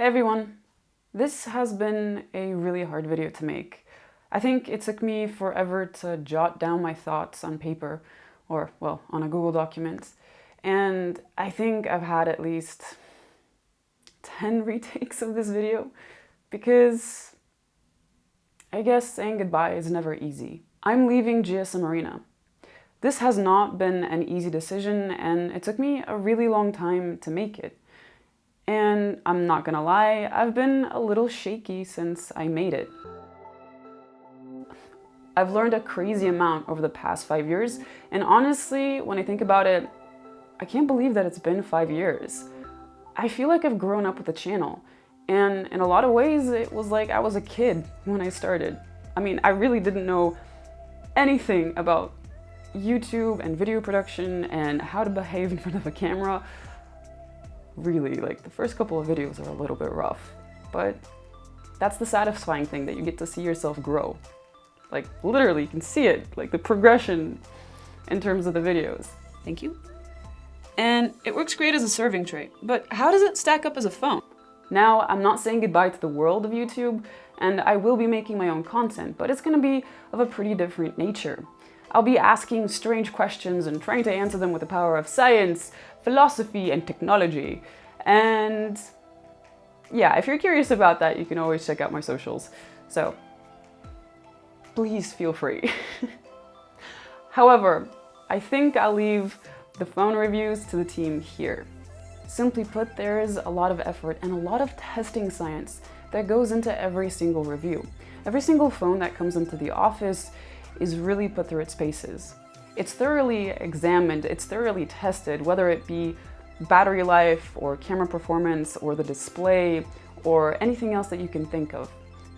Hey everyone! This has been a really hard video to make. I think it took me forever to jot down my thoughts on paper, or, well, on a Google document. And I think I've had at least 10 retakes of this video, because I guess saying goodbye is never easy. I'm leaving GSMArena. This has not been an easy decision, and it took me a really long time to make it. And I'm not gonna lie, I've been a little shaky since I made it. I've learned a crazy amount over the past 5 years, and honestly, when I think about it, I can't believe that it's been 5 years. I feel like I've grown up with the channel, and in a lot of ways, it was like I was a kid when I started. I mean, I really didn't know anything about YouTube and video production and how to behave in front of a camera. Really, like, the first couple of videos are a little bit rough, but that's the satisfying thing, that you get to see yourself grow. Like, literally, you can see it, like the progression in terms of the videos. Thank you. And it works great as a serving tray, but how does it stack up as a phone? Now, I'm not saying goodbye to the world of YouTube, and I will be making my own content, but it's gonna be of a pretty different nature. I'll be asking strange questions and trying to answer them with the power of science, philosophy, and technology. And yeah, if you're curious about that, you can always check out my socials. So please feel free. However, I think I'll leave the phone reviews to the team here. Simply put, there is a lot of effort and a lot of testing science that goes into every single review. Every single phone that comes into the office is really put through its paces. It's thoroughly examined, it's thoroughly tested, whether it be battery life or camera performance or the display or anything else that you can think of.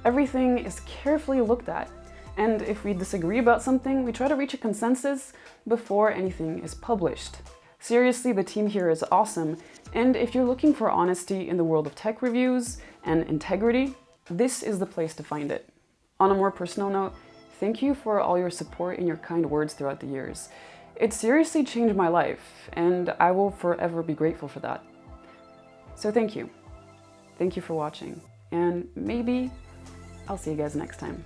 Everything is carefully looked at, and if we disagree about something, we try to reach a consensus before anything is published. Seriously, the team here is awesome, and if you're looking for honesty in the world of tech reviews and integrity, this is the place to find it. On a more personal note, thank you for all your support and your kind words throughout the years. It seriously changed my life, and I will forever be grateful for that. So thank you. Thank you for watching, and maybe I'll see you guys next time.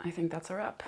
I think that's a wrap.